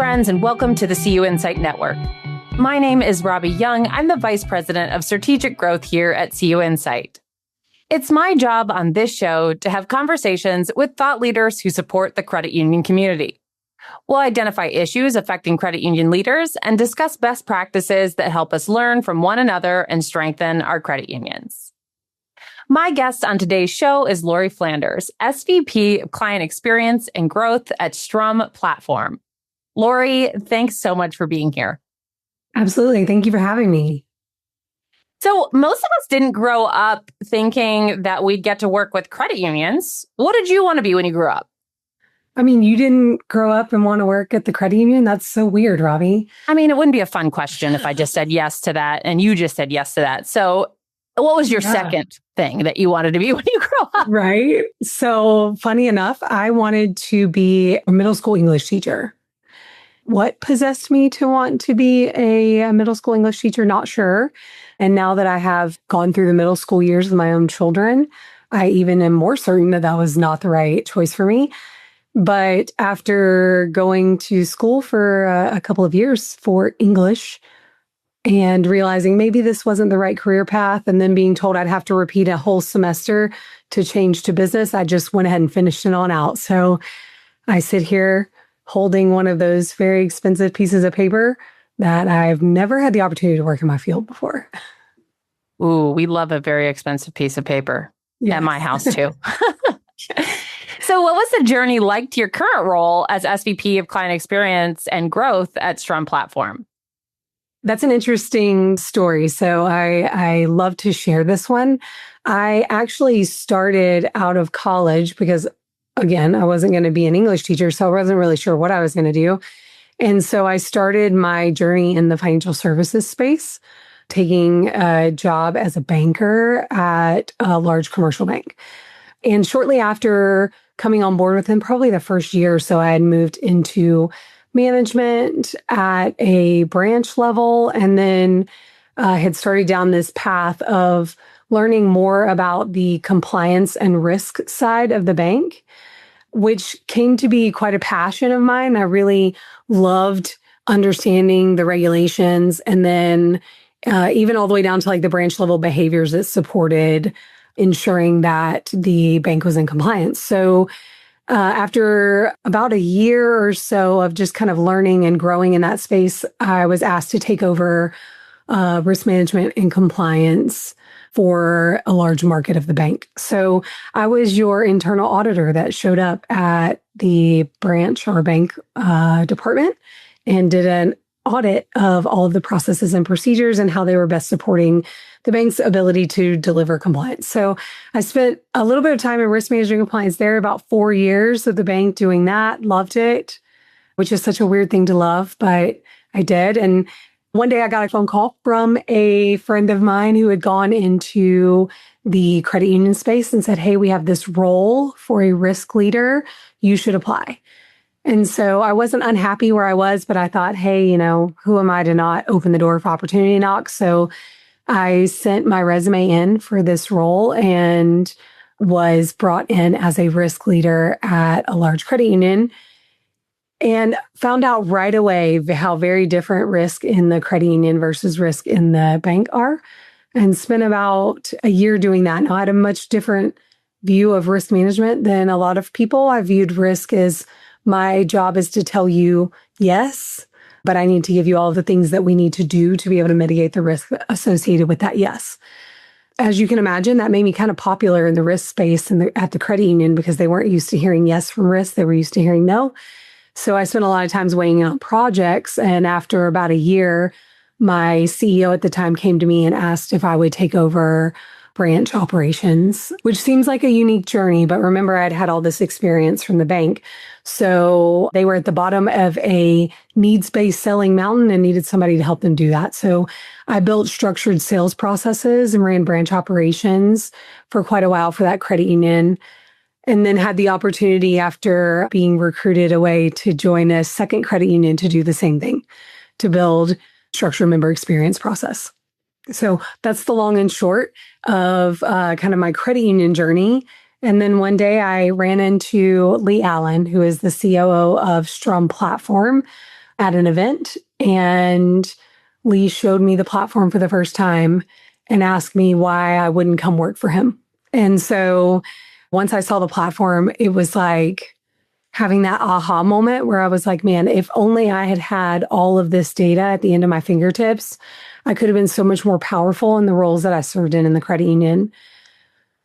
friends, and welcome to the CUInsight Network. My name is Robbie Young. I'm the Vice President of Strategic Growth here at CUInsight. It's my job on this show to have conversations with thought leaders who support the credit union community. We'll identify issues affecting credit union leaders and discuss best practices that help us learn from one another and strengthen our credit unions. My guest on today's show is Laurie Flanders, SVP of Client Experience and Growth at Strum Platform. Laurie, thanks so much for being here. Absolutely. Thank you for having me. So most of us didn't grow up thinking that we'd get to work with credit unions. What did you want to be when you grew up? I mean, you didn't grow up and want to work at the credit union? That's so weird, Robbie. I mean, it wouldn't be a fun question if I just said yes to that and you just said yes to that. So what was your second thing that you wanted to be when you grew up? Right. So funny enough, I wanted to be a middle school English teacher. What possessed me to want to be a middle school English teacher? Not sure. And now that I have gone through the middle school years with my own children, I even am more certain that that was not the right choice for me. But after going to school for a couple of years for English and realizing maybe this wasn't the right career path, and then being told I'd have to repeat a whole semester to change to business, I just went ahead and finished it on out. So I sit here holding one of those very expensive pieces of paper that I've never had the opportunity to work in my field before. Ooh, we love a very expensive piece of paper at my house too. So what was the journey like to your current role as SVP of Client Experience and Growth at Strum Platform? That's an interesting story. So I love to share this one. I actually started out of college because, again, I wasn't going to be an English teacher, so I wasn't really sure what I was going to do. And so I started my journey in the financial services space, taking a job as a banker at a large commercial bank. And shortly after coming on board with them, probably the first year or so, I had moved into management at a branch level, and then had started down this path of learning more about the compliance and risk side of the bank, which came to be quite a passion of mine. I really loved understanding the regulations, and then even all the way down to like the branch level behaviors that supported ensuring that the bank was in compliance. So after about a year or so of just kind of learning and growing in that space, I was asked to take over risk management and compliance for a large market of the bank. So I was your internal auditor that showed up at the branch or bank department and did an audit of all of the processes and procedures and how they were best supporting the bank's ability to deliver compliance. So I spent a little bit of time in risk management compliance there, about 4 years of the bank doing that, loved it, which is such a weird thing to love, but I did. And one day I got a phone call from a friend of mine who had gone into the credit union space and said, "Hey, we have this role for a risk leader. You should apply." And so I wasn't unhappy where I was, but I thought, hey, who am I to not open the door for opportunity knock? So I sent my resume in for this role and was brought in as a risk leader at a large credit union, and found out right away how very different risk in the credit union versus risk in the bank are, and spent about a year doing that. Now, I had a much different view of risk management than a lot of people. I viewed risk as my job is to tell you yes, but I need to give you all the things that we need to do to be able to mitigate the risk associated with that yes. As you can imagine, that made me kind of popular in the risk space and at the credit union because they weren't used to hearing yes from risk. They were used to hearing no. So I spent a lot of times weighing in on projects. And after about a year, my CEO at the time came to me and asked if I would take over branch operations, which seems like a unique journey. But remember, I'd had all this experience from the bank. So they were at the bottom of a needs-based selling mountain and needed somebody to help them do that. So I built structured sales processes and ran branch operations for quite a while for that credit union. And then had the opportunity after being recruited away to join a second credit union to do the same thing, to build structured member experience process. So that's the long and short of kind of my credit union journey. And then one day I ran into Lee Allen, who is the COO of Strum Platform, at an event, and Lee showed me the platform for the first time and asked me why I wouldn't come work for him. And so once I saw the platform, it was like having that aha moment where I was like, man, if only I had had all of this data at the end of my fingertips, I could have been so much more powerful in the roles that I served in the credit union.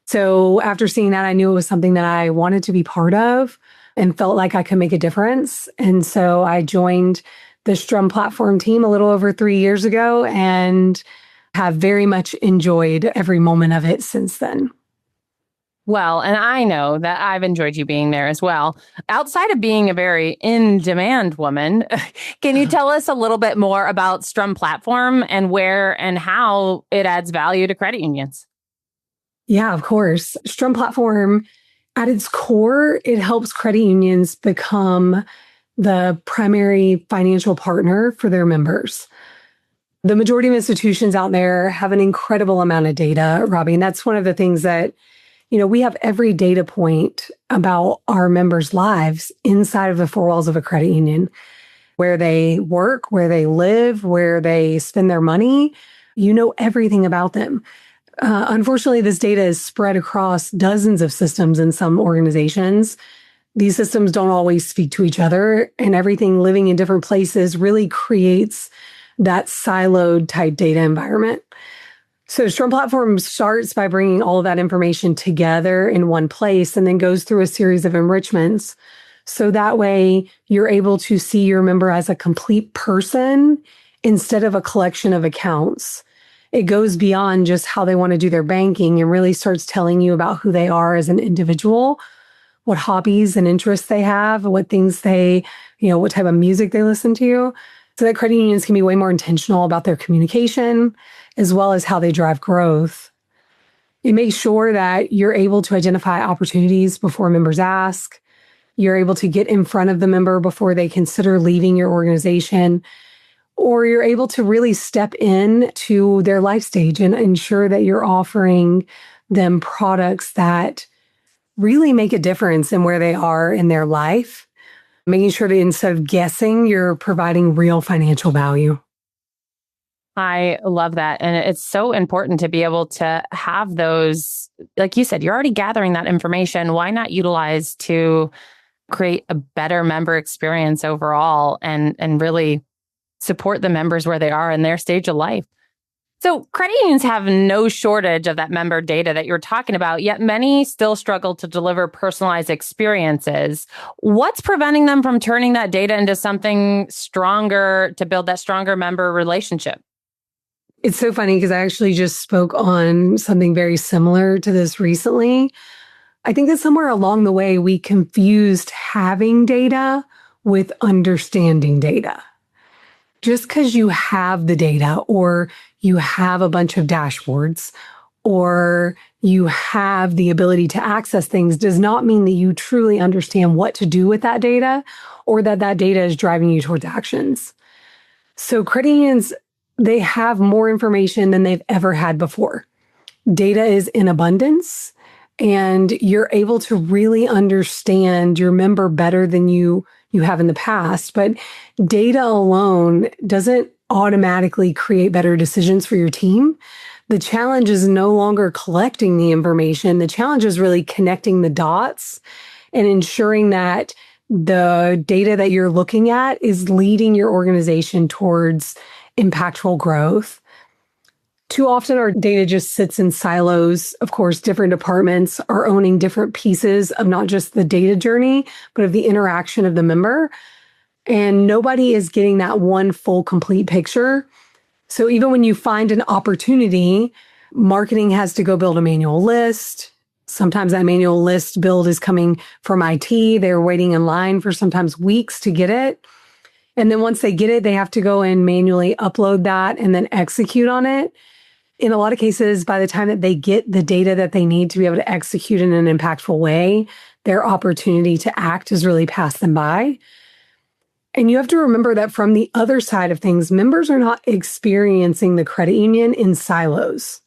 So after seeing that, I knew it was something that I wanted to be part of and felt like I could make a difference. And so I joined the Strum Platform team a little over 3 years ago and have very much enjoyed every moment of it since then. Well, and I know that I've enjoyed you being there as well. Outside of being a very in-demand woman, can you tell us a little bit more about Strum Platform and where and how it adds value to credit unions? Yeah, of course. Strum Platform, at its core, it helps credit unions become the primary financial partner for their members. The majority of institutions out there have an incredible amount of data, Robbie, and that's one of the things that we have every data point about our members' lives inside of the four walls of a credit union, where they work, where they live, where they spend their money. You know everything about them. Unfortunately, this data is spread across dozens of systems in some organizations. These systems don't always speak to each other, and everything living in different places really creates that siloed type data environment. So Strum Platform starts by bringing all of that information together in one place and then goes through a series of enrichments. So that way you're able to see your member as a complete person instead of a collection of accounts. It goes beyond just how they want to do their banking and really starts telling you about who they are as an individual, what hobbies and interests they have, what things what type of music they listen to, so that credit unions can be way more intentional about their communication, as well as how they drive growth. It makes sure that you're able to identify opportunities before members ask. You're able to get in front of the member before they consider leaving your organization, or you're able to really step in to their life stage and ensure that you're offering them products that really make a difference in where they are in their life, making sure that instead of guessing, you're providing real financial value. I love that. And it's so important to be able to have those, like you said, you're already gathering that information. Why not utilize to create a better member experience overall and really support the members where they are in their stage of life? So credit unions have no shortage of that member data that you're talking about, yet many still struggle to deliver personalized experiences. What's preventing them from turning that data into something stronger to build that stronger member relationship? It's so funny because I actually just spoke on something very similar to this recently. I think that somewhere along the way, we confused having data with understanding data. Just because you have the data or you have a bunch of dashboards or you have the ability to access things does not mean that you truly understand what to do with that data or that that data is driving you towards actions. So credit unions, they have more information than they've ever had before. Data is in abundance, and you're able to really understand your member better than you have in the past. But data alone doesn't automatically create better decisions for your team. The challenge is no longer collecting the information. The challenge is really connecting the dots and ensuring that the data that you're looking at is leading your organization towards impactful growth. Too often our data just sits in silos. Of course, different departments are owning different pieces of not just the data journey, but of the interaction of the member. And nobody is getting that one full, complete picture. So even when you find an opportunity, marketing has to go build a manual list. Sometimes that manual list build is coming from IT. They're waiting in line for sometimes weeks to get it. And then once they get it, they have to go and manually upload that and then execute on it. In a lot of cases, by the time that they get the data that they need to be able to execute in an impactful way, their opportunity to act has really passed them by. And you have to remember that from the other side of things, members are not experiencing the credit union in silos.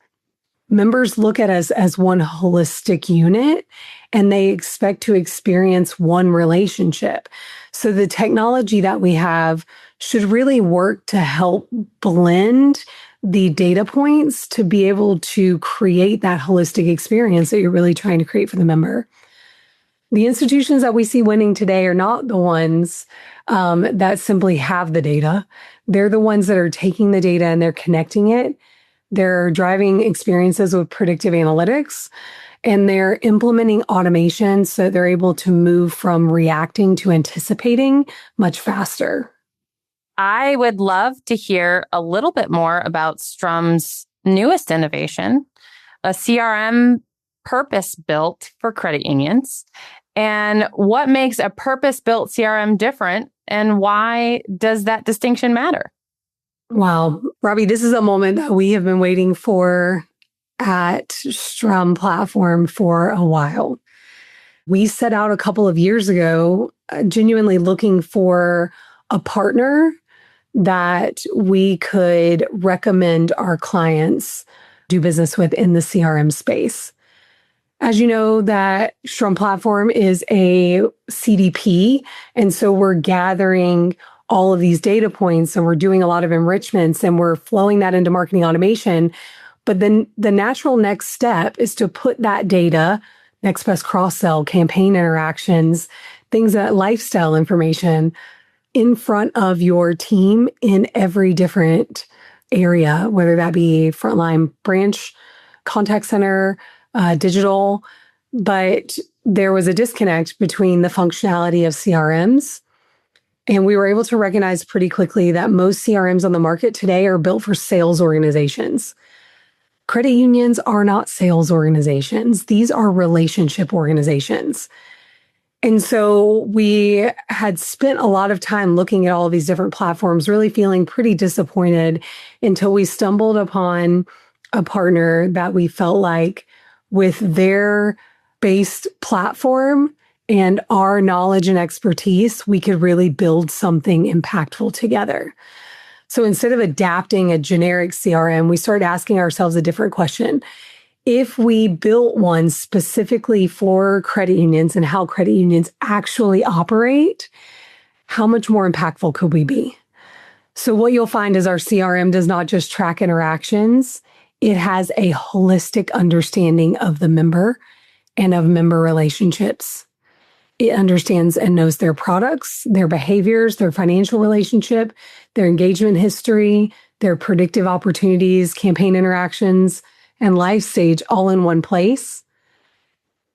members look at us as one holistic unit and they expect to experience one relationship. So the technology that we have should really work to help blend the data points to be able to create that holistic experience that you're really trying to create for the member. The institutions that we see winning today are not the ones that simply have the data. They're the ones that are taking the data and they're connecting it. They're driving experiences with predictive analytics, and they're implementing automation so they're able to move from reacting to anticipating much faster. I would love to hear a little bit more about Strum's newest innovation, a CRM purpose-built for credit unions, and what makes a purpose-built CRM different, and why does that distinction matter? Wow, Robbie, this is a moment that we have been waiting for at Strum Platform for a while. We set out a couple of years ago, genuinely looking for a partner that we could recommend our clients do business with in the CRM space. As you know, that Strum Platform is a CDP, and so we're gathering all of these data points and we're doing a lot of enrichments and we're flowing that into marketing automation. But then the natural next step is to put that data, next best cross-sell, campaign interactions, things that lifestyle information in front of your team in every different area, whether that be frontline branch, contact center, digital. But there was a disconnect between the functionality of CRMs. And we were able to recognize pretty quickly that most CRMs on the market today are built for sales organizations. Credit unions are not sales organizations. These are relationship organizations. And so we had spent a lot of time looking at all of these different platforms, really feeling pretty disappointed until we stumbled upon a partner that we felt like with their based platform and our knowledge and expertise, we could really build something impactful together. So instead of adapting a generic CRM, we started asking ourselves a different question. If we built one specifically for credit unions and how credit unions actually operate, how much more impactful could we be? So what you'll find is our CRM does not just track interactions. It has a holistic understanding of the member and of member relationships. It understands and knows their products, their behaviors, their financial relationship, their engagement history, their predictive opportunities, campaign interactions, and life stage all in one place.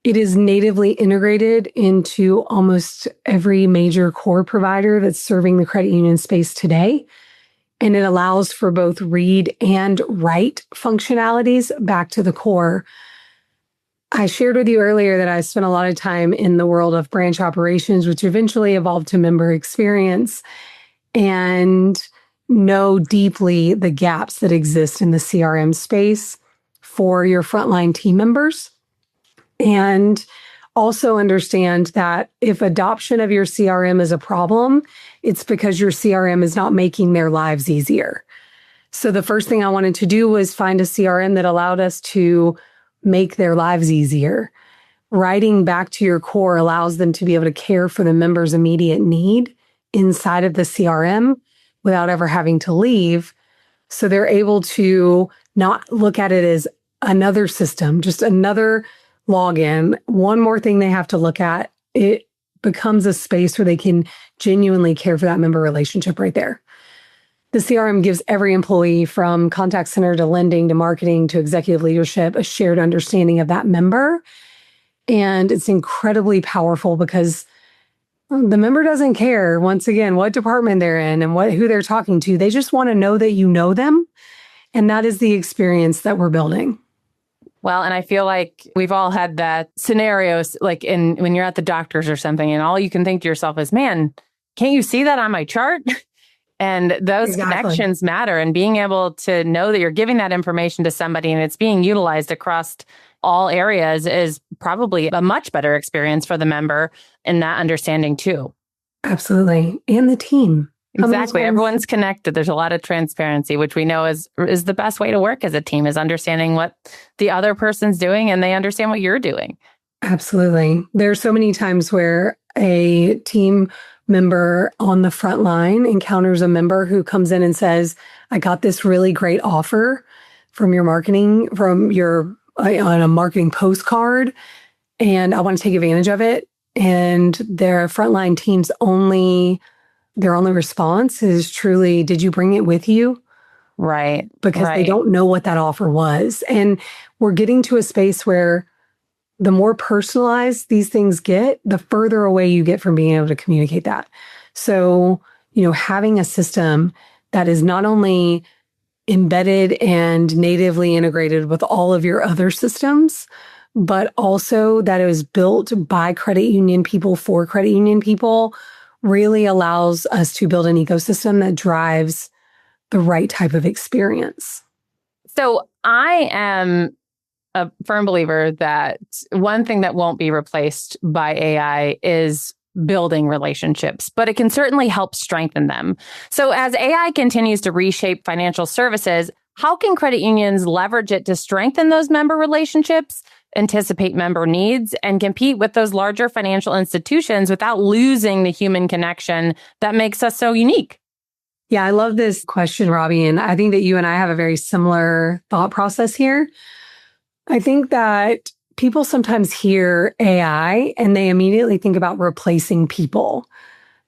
It is natively integrated into almost every major core provider that's serving the credit union space today. And it allows for both read and write functionalities back to the core. I shared with you earlier that I spent a lot of time in the world of branch operations, which eventually evolved to member experience, and know deeply the gaps that exist in the CRM space for your frontline team members. And also understand that if adoption of your CRM is a problem, it's because your CRM is not making their lives easier. So the first thing I wanted to do was find a CRM that allowed us to make their lives easier. Writing back to your core allows them to be able to care for the member's immediate need inside of the CRM without ever having to leave. So they're able to not look at it as another system, just another login, one more thing they have to look at. It becomes a space where they can genuinely care for that member relationship right there. The CRM gives every employee from contact center to lending to marketing to executive leadership a shared understanding of that member. And it's incredibly powerful because the member doesn't care, once again, what department they're in and who they're talking to. They just want to know that you know them. And that is the experience that we're building. Well, and I feel like we've all had that scenarios, like when you're at the doctor's or something, and all you can think to yourself is, man, can't you see that on my chart? And those connections matter. And being able to know that you're giving that information to somebody and it's being utilized across all areas is probably a much better experience for the member in that understanding too. Absolutely. And the team. Exactly. Everyone's connected. There's a lot of transparency, which we know is the best way to work as a team, is understanding what the other person's doing and they understand what you're doing. Absolutely. There are so many times where a team member on the front line encounters a member who comes in and says, I got this really great offer from your marketing, on a marketing postcard, and I want to take advantage of it. And their frontline team's their only response is truly, did you bring it with you? Right. Because they don't know what that offer was. And we're getting to a space where the more personalized these things get, the further away you get from being able to communicate that. So, having a system that is not only embedded and natively integrated with all of your other systems, but also that it was built by credit union people for credit union people, really allows us to build an ecosystem that drives the right type of experience. So I am a firm believer that one thing that won't be replaced by AI is building relationships, but it can certainly help strengthen them. So as AI continues to reshape financial services, how can credit unions leverage it to strengthen those member relationships, anticipate member needs, and compete with those larger financial institutions without losing the human connection that makes us so unique? Yeah, I love this question, Robbie. And I think that you and I have a very similar thought process here. I think that people sometimes hear AI and they immediately think about replacing people.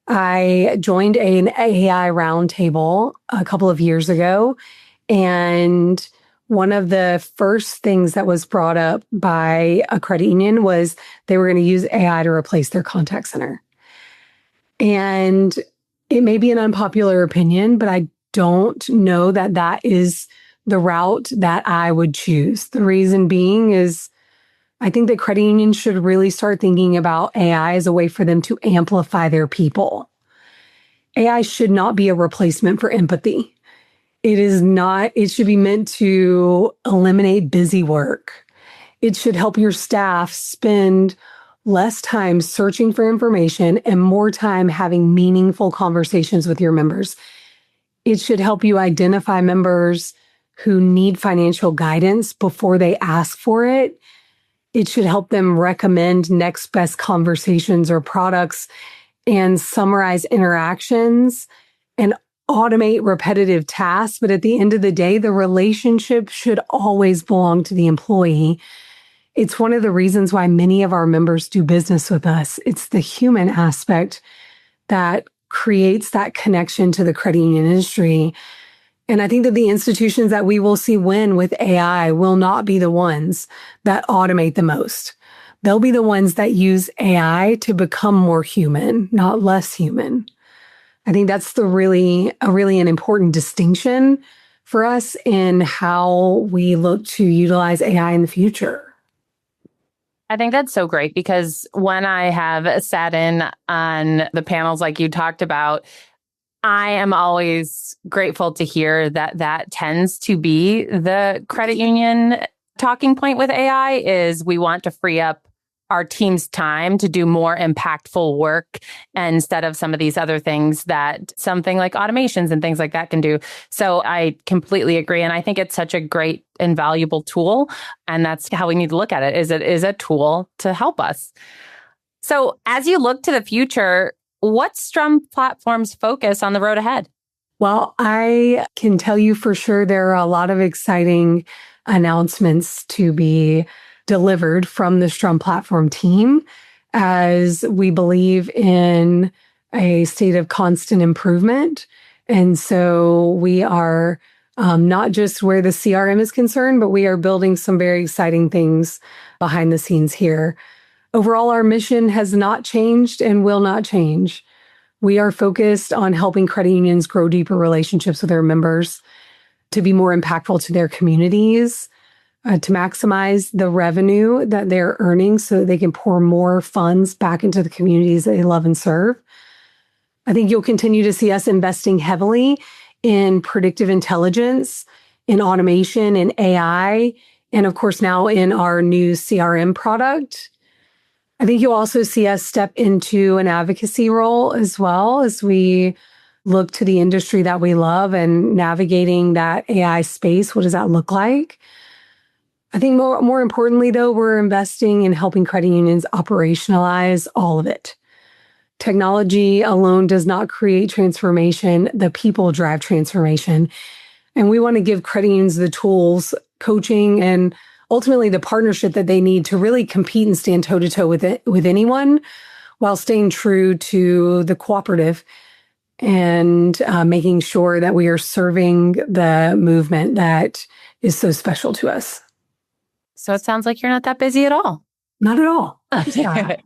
I joined an AI roundtable a couple of years ago, and one of the first things that was brought up by a credit union was they were going to use AI to replace their contact center. And it may be an unpopular opinion, but I don't know that that is the route that I would choose. The reason being is I think that credit unions should really start thinking about AI as a way for them to amplify their people. AI should not be a replacement for empathy. It is not. It should be meant to eliminate busy work. It should help your staff spend less time searching for information and more time having meaningful conversations with your members. It should help you identify members who need financial guidance before they ask for it. It should help them recommend next best conversations or products and summarize interactions and automate repetitive tasks. But at the end of the day, the relationship should always belong to the employee. It's one of the reasons why many of our members do business with us. It's the human aspect that creates that connection to the credit union industry. And I think that the institutions that we will see win with AI will not be the ones that automate the most. They'll be the ones that use AI to become more human, not less human. I think that's really an important distinction for us in how we look to utilize AI in the future. I think that's so great because when I have sat in on the panels like you talked about, I am always grateful to hear that that tends to be the credit union talking point with AI is we want to free up our team's time to do more impactful work instead of some of these other things that something like automations and things like that can do. So I completely agree. And I think it's such a great and valuable tool. And that's how we need to look at it, is it is a tool to help us. So as you look to the future, what's Strum Platform's focus on the road ahead? Well, I can tell you for sure there are a lot of exciting announcements to be delivered from the Strum Platform team as we believe in a state of constant improvement. And so we are not just where the CRM is concerned, but we are building some very exciting things behind the scenes here. Overall, our mission has not changed and will not change. We are focused on helping credit unions grow deeper relationships with their members, to be more impactful to their communities, to maximize the revenue that they're earning so that they can pour more funds back into the communities that they love and serve. I think you'll continue to see us investing heavily in predictive intelligence, in automation, in AI, and of course now in our new CRM product. I think you'll also see us step into an advocacy role as well as we look to the industry that we love and navigating that AI space. What does that look like? I think more importantly, though, we're investing in helping credit unions operationalize all of it. Technology alone does not create transformation. The people drive transformation. And we want to give credit unions the tools, coaching, and ultimately the partnership that they need to really compete and stand toe-to-toe with anyone while staying true to the cooperative and making sure that we are serving the movement that is so special to us. So it sounds like you're not that busy at all. Not at all. Yeah.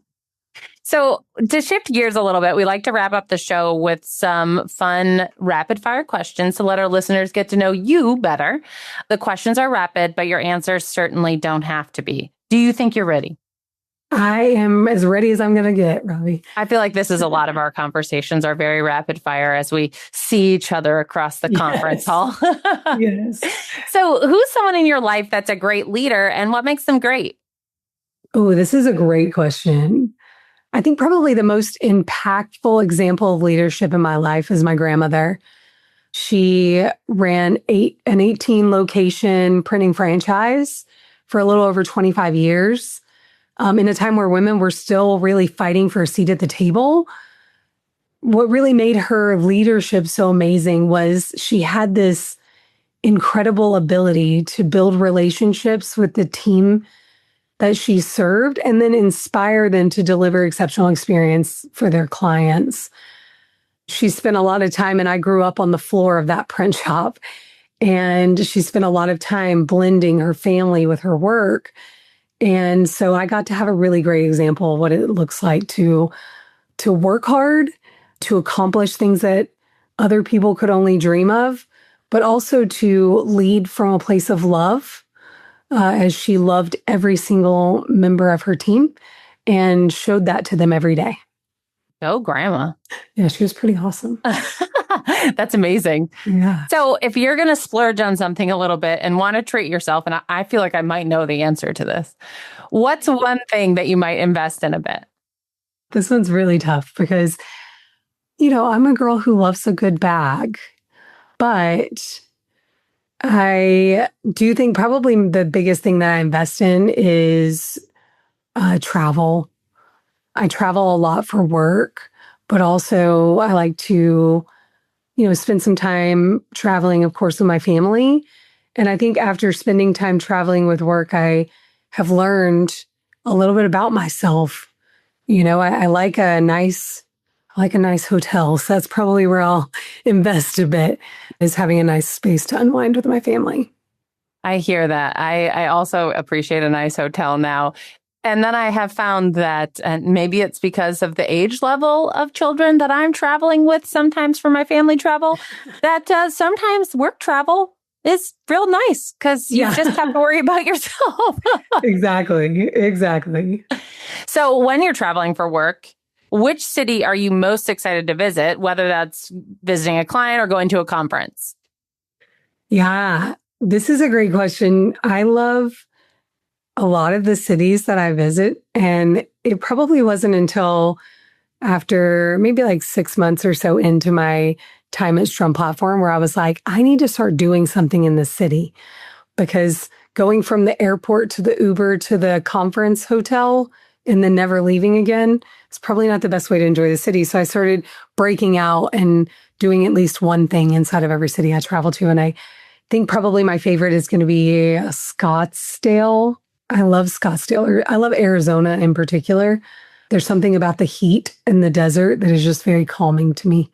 So to shift gears a little bit, we like to wrap up the show with some fun rapid fire questions to let our listeners get to know you better. The questions are rapid, but your answers certainly don't have to be. Do you think you're ready? I am as ready as I'm going to get, Robbie. I feel like this is a lot of our conversations are very rapid fire as we see each other across the conference hall. Yes. So who's someone in your life that's a great leader and what makes them great? Oh, this is a great question. I think probably the most impactful example of leadership in my life is my grandmother. She ran an 18 location printing franchise for a little over 25 years. In a time where women were still really fighting for a seat at the table. What really made her leadership so amazing was she had this incredible ability to build relationships with the team that she served and then inspire them to deliver exceptional experience for their clients. She spent a lot of time, and I grew up on the floor of that print shop, and she spent a lot of time blending her family with her work. And so I got to have a really great example of what it looks like to work hard, to accomplish things that other people could only dream of, but also to lead from a place of love, as she loved every single member of her team and showed that to them every day. Go, Grandma. Yeah, she was pretty awesome. That's amazing. Yeah. So if you're going to splurge on something a little bit and want to treat yourself, and I feel like I might know the answer to this, what's one thing that you might invest in a bit? This one's really tough because, I'm a girl who loves a good bag, but I do think probably the biggest thing that I invest in is travel. I travel a lot for work, but also I like to, spend some time traveling, of course, with my family. And I think after spending time traveling with work, I have learned a little bit about myself. I like a nice hotel. So that's probably where I'll invest a bit, is having a nice space to unwind with my family. I hear that. I also appreciate a nice hotel now. And then I have found that, and maybe it's because of the age level of children that I'm traveling with sometimes for my family travel, that sometimes work travel is real nice because you just have to worry about yourself. Exactly. So when you're traveling for work, which city are you most excited to visit, whether that's visiting a client or going to a conference? Yeah, this is a great question. I love a lot of the cities that I visit, and it probably wasn't until after maybe like 6 months or so into my time at Strum Platform where I was like, I need to start doing something in the city, because going from the airport to the Uber to the conference hotel and then never leaving again is probably not the best way to enjoy the city. So I started breaking out and doing at least one thing inside of every city I travel to. And I think probably my favorite is going to be Scottsdale. I love Scottsdale. I love Arizona in particular. There's something about the heat and the desert that is just very calming to me.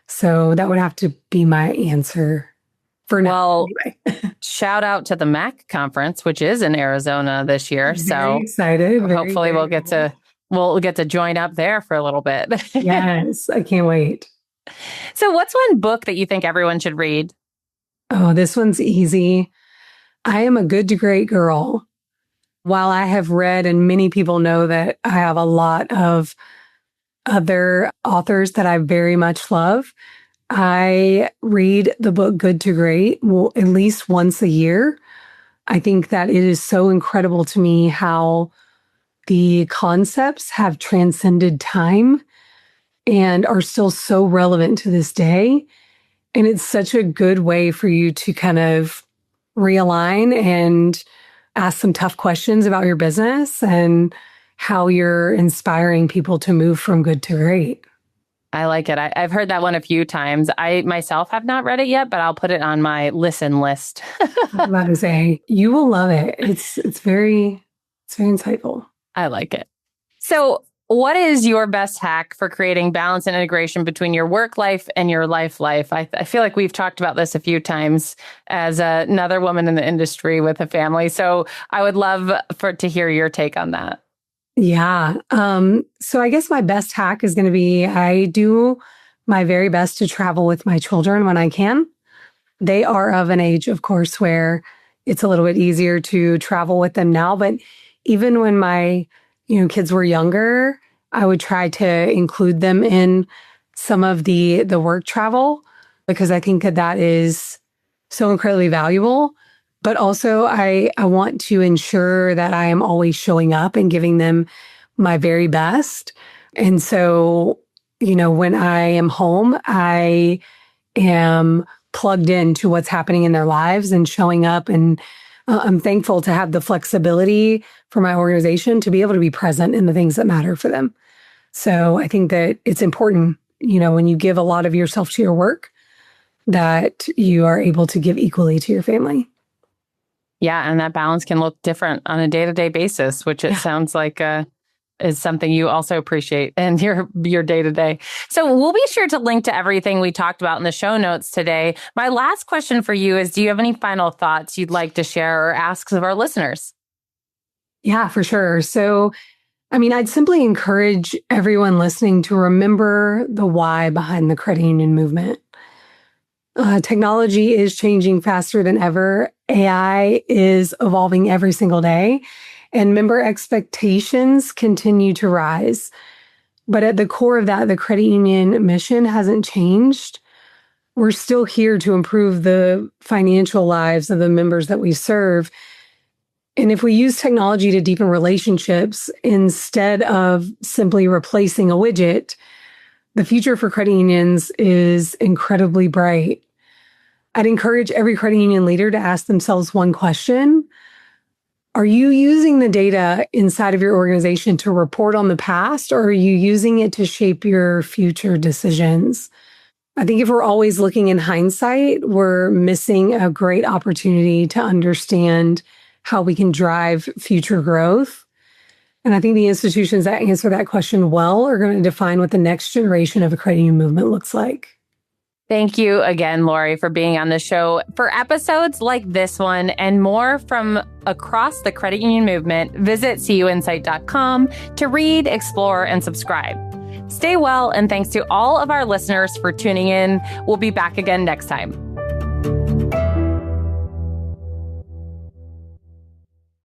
So that would have to be my answer for now. Well, anyway. Shout out to the MAC conference, which is in Arizona this year. Very excited. Hopefully we'll get to join up there for a little bit. Yes, I can't wait. So what's one book that you think everyone should read? Oh, this one's easy. I Am a Good to Great Girl. While I have read, and many people know that I have a lot of other authors that I very much love, I read the book Good to Great at least once a year. I think that it is so incredible to me how the concepts have transcended time and are still so relevant to this day. And it's such a good way for you to kind of realign and ask some tough questions about your business and how you're inspiring people to move from good to great. I like it. I've heard that one a few times. I myself have not read it yet, but I'll put it on my listen list. I'm about to say, you will love it. It's very insightful. I like it. So what is your best hack for creating balance and integration between your work life and your life? I feel like we've talked about this a few times as another woman in the industry with a family. So I would love to hear your take on that. Yeah. So I guess my best hack is going to be I do my very best to travel with my children when I can. They are of an age, of course, where it's a little bit easier to travel with them now. But even when my kids were younger, I would try to include them in some of the work travel because I think that is so incredibly valuable. But also, I want to ensure that I am always showing up and giving them my very best. And so, when I am home, I am plugged into what's happening in their lives and showing up. And I'm thankful to have the flexibility for my organization to be able to be present in the things that matter for them. So I think that it's important, when you give a lot of yourself to your work, that you are able to give equally to your family. Yeah, and that balance can look different on a day-to-day basis, which it sounds like is something you also appreciate in your day-to-day. So we'll be sure to link to everything we talked about in the show notes today. My last question for you is, do you have any final thoughts you'd like to share or ask of our listeners? Yeah, for sure. So, I'd simply encourage everyone listening to remember the why behind the credit union movement. Technology is changing faster than ever. AI is evolving every single day, and member expectations continue to rise. But at the core of that, the credit union mission hasn't changed. We're still here to improve the financial lives of the members that we serve. And if we use technology to deepen relationships instead of simply replacing a widget, the future for credit unions is incredibly bright. I'd encourage every credit union leader to ask themselves one question. Are you using the data inside of your organization to report on the past, or are you using it to shape your future decisions? I think if we're always looking in hindsight, we're missing a great opportunity to understand how we can drive future growth. And I think the institutions that answer that question well are going to define what the next generation of a credit union movement looks like. Thank you again, Laurie, for being on the show. For episodes like this one and more from across the credit union movement, visit CUInsight.com to read, explore, and subscribe. Stay well, and thanks to all of our listeners for tuning in. We'll be back again next time.